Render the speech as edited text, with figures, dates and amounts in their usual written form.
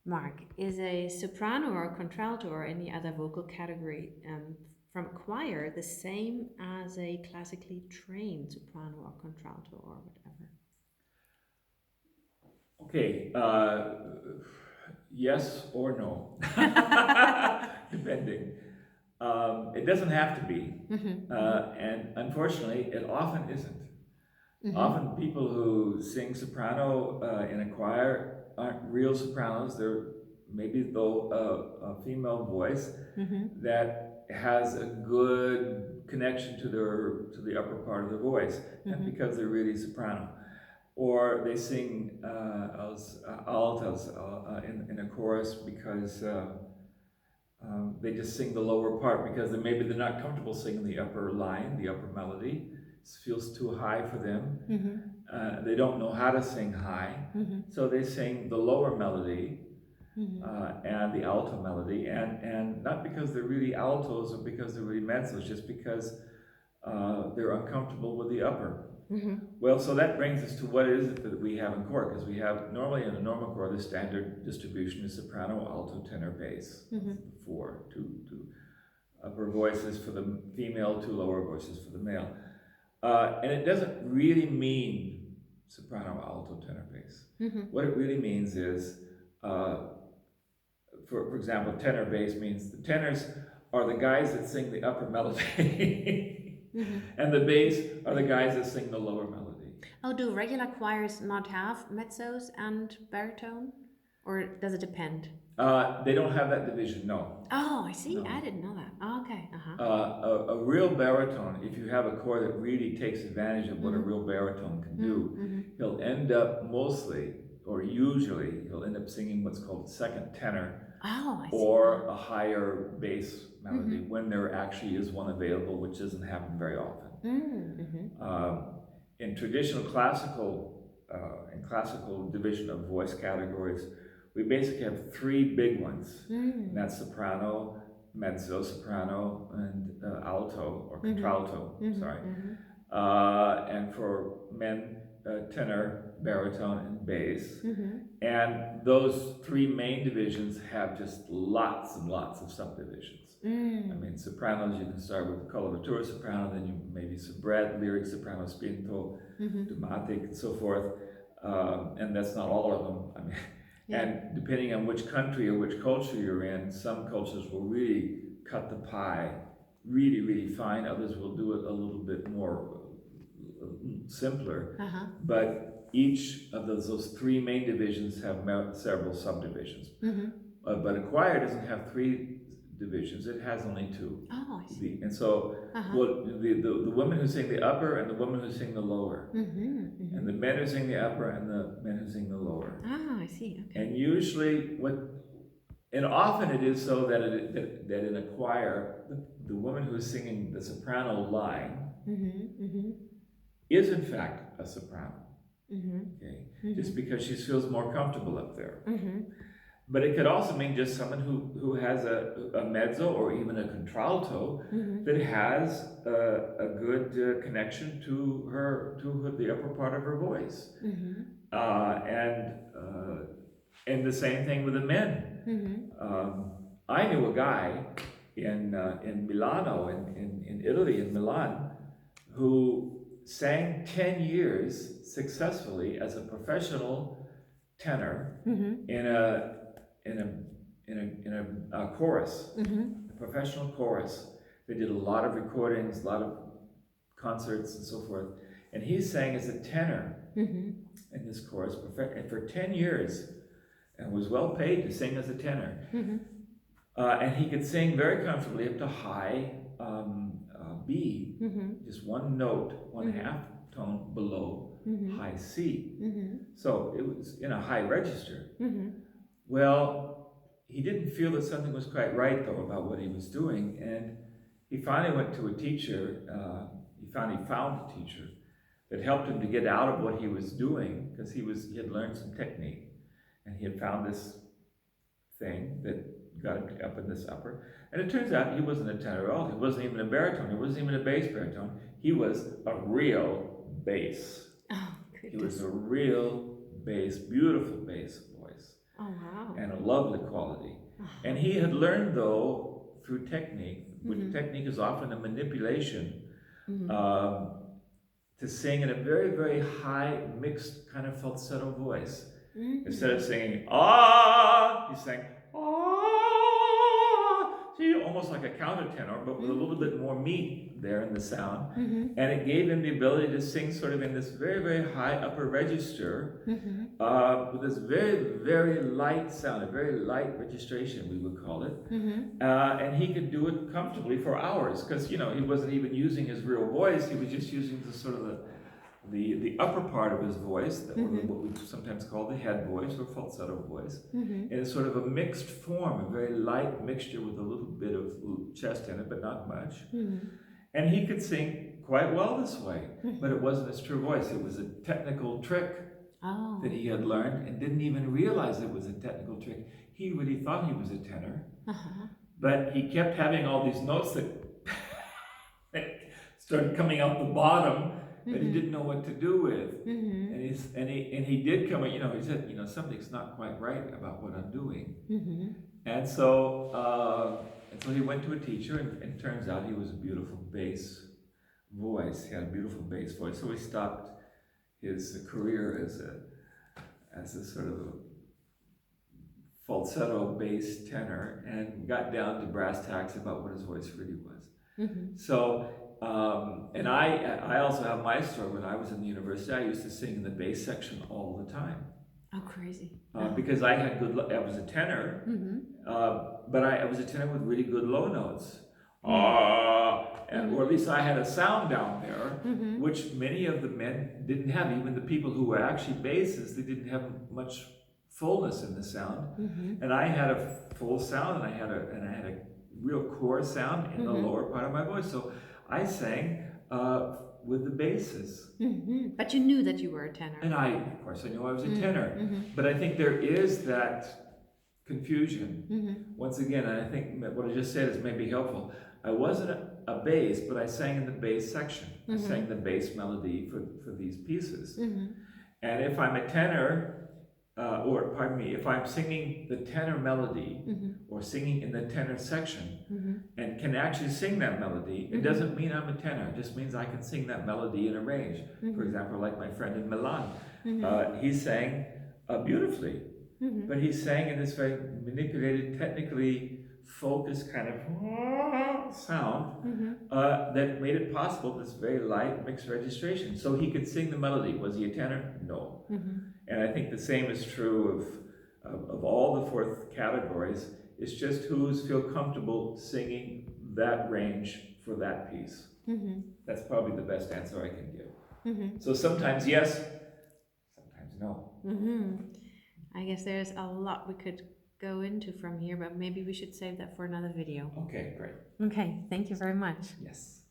Mark, is a soprano or contralto or any other vocal category from a choir the same as a classically trained soprano or contralto or whatever? Okay, yes or no, depending. It doesn't have to be, and unfortunately, it often isn't. Often, people who sing soprano in a choir aren't real sopranos. They're maybe though a female voice that has a good connection to the upper part of their voice, not because they're really soprano, or they sing as altos in a chorus because they just sing the lower part because maybe they're not comfortable singing the upper line, the upper melody. It feels too high for them. They don't know how to sing high, so they sing the lower melody and the alto melody, and not because they're really altos or because they're really mezzos, just because they're uncomfortable with the upper. Well, so that brings us to what is it that we have in chord, because we have normally in a normal chord the standard distribution is soprano, alto, tenor, bass. Four, two upper voices for the female, two lower voices for the male, and it doesn't really mean soprano, alto, tenor, bass. What it really means is, for example, tenor bass means the tenors are the guys that sing the upper melody, and the bass are the guys that sing the lower melody. Oh, do regular choirs not have mezzos and baritone? Or does it depend? They don't have that division, no. Oh, I see. No. I didn't know that. Oh, okay. A real baritone, if you have a chord that really takes advantage of what a real baritone can do, he'll end up mostly, or usually, he'll end up singing what's called second tenor, Oh, I see. or a higher bass melody when there actually is one available, which doesn't happen very often. In traditional classical division of voice categories, we basically have three big ones, and that's soprano, mezzo soprano, and alto or contralto. Sorry, and for men, tenor, baritone, and bass. And those three main divisions have just lots and lots of subdivisions. I mean, sopranos, you can start with coloratura soprano, then you maybe soubrette, lyric soprano, spinto, dramatic, and so forth. And that's not all of them. I mean, and depending on which country or which culture you're in, some cultures will really cut the pie really, really fine. Others will do it a little bit more simpler. But each of those three main divisions have several subdivisions. But a choir doesn't have three divisions, it has only two. Oh, I see. And so well, the women who sing the upper and the women who sing the lower. And the men who sing the upper and the men who sing the lower. Ah, I see. Okay. And usually and often it is so that that in a choir, the woman who is singing the soprano line is in fact a soprano. Okay, just because she feels more comfortable up there. But it could also mean just someone who has a mezzo or even a contralto that has a good connection to the upper part of her voice. And the same thing with the men. I knew a guy in Milano, in Italy, in Milan, who sang 10 years successfully as a professional tenor in a chorus, a professional chorus. They did a lot of recordings, a lot of concerts, and so forth. And he sang as a tenor in this chorus for 10 years, and was well paid to sing as a tenor. And he could sing very comfortably up to high B, just one note, one half tone below high C. So it was in a high register. Well, he didn't feel that something was quite right, though, about what he was doing, and he finally went to a teacher. He found a teacher that helped him to get out of what he was doing, because he had learned some technique, and he had found this thing that got him up in this upper. And it turns out he wasn't a tenor at all. He wasn't even a baritone. He wasn't even a bass baritone. He was a real bass. Oh, He was a real bass, beautiful bass voice. Oh, wow. And a lovely quality. And he had learned, though, through technique, which technique is often a manipulation, to sing in a very, very high, mixed kind of falsetto voice. Instead of singing, ah, he sang, ah. See, almost like a countertenor, but with a little bit more meat there in the sound. And it gave him the ability to sing sort of in this very, very high upper register, with this very, very light sound, a very light registration, we would call it. And he could do it comfortably for hours, because, you know, he wasn't even using his real voice, he was just using the sort of the upper part of his voice, what we sometimes call the head voice or falsetto voice, in sort of a mixed form, a very light mixture with a little bit of chest in it, but not much. And he could sing quite well this way, but it wasn't his true voice. It was a technical trick that he had learned and didn't even realize it was a technical trick. He really thought he was a tenor, but he kept having all these notes that started coming out the bottom that he didn't know what to do with. And he did come, you know, he said, you know, something's not quite right about what I'm doing. And so he went to a teacher, and it turns out he was a beautiful bass voice. He had a beautiful bass voice. So he stopped his career as a sort of a falsetto bass tenor and got down to brass tacks about what his voice really was. So, and I also have my story. When I was in the university, I used to sing in the bass section all the time. Oh, crazy. Because I had I was a tenor, but I was a tenor with really good low notes. Or at least I had a sound down there, which many of the men didn't have. Even the people who were actually basses, they didn't have much fullness in the sound. And I had a full sound, and I had a real core sound in the lower part of my voice. So I sang with the basses. But you knew that you were a tenor. And of course, I knew I was a tenor. But I think there is that confusion. Once again, and I think what I just said is maybe helpful. I wasn't a bass, but I sang in the bass section. I sang the bass melody for these pieces. And if I'm a tenor, or pardon me, if I'm singing the tenor melody or singing in the tenor section and can actually sing that melody, it doesn't mean I'm a tenor. It just means I can sing that melody in a range. For example, like my friend in Milan, he sang beautifully, but he sang in this very manipulated, technically focused kind of sound that made it possible, this very light mixed registration. So he could sing the melody. Was he a tenor? No. And I think the same is true of all the four categories. It's just who's feel comfortable singing that range for that piece. That's probably the best answer I can give. So sometimes yes, sometimes no. I guess there's a lot we could go into from here, but maybe we should save that for another video. Okay, great. Okay, thank you very much. Yes.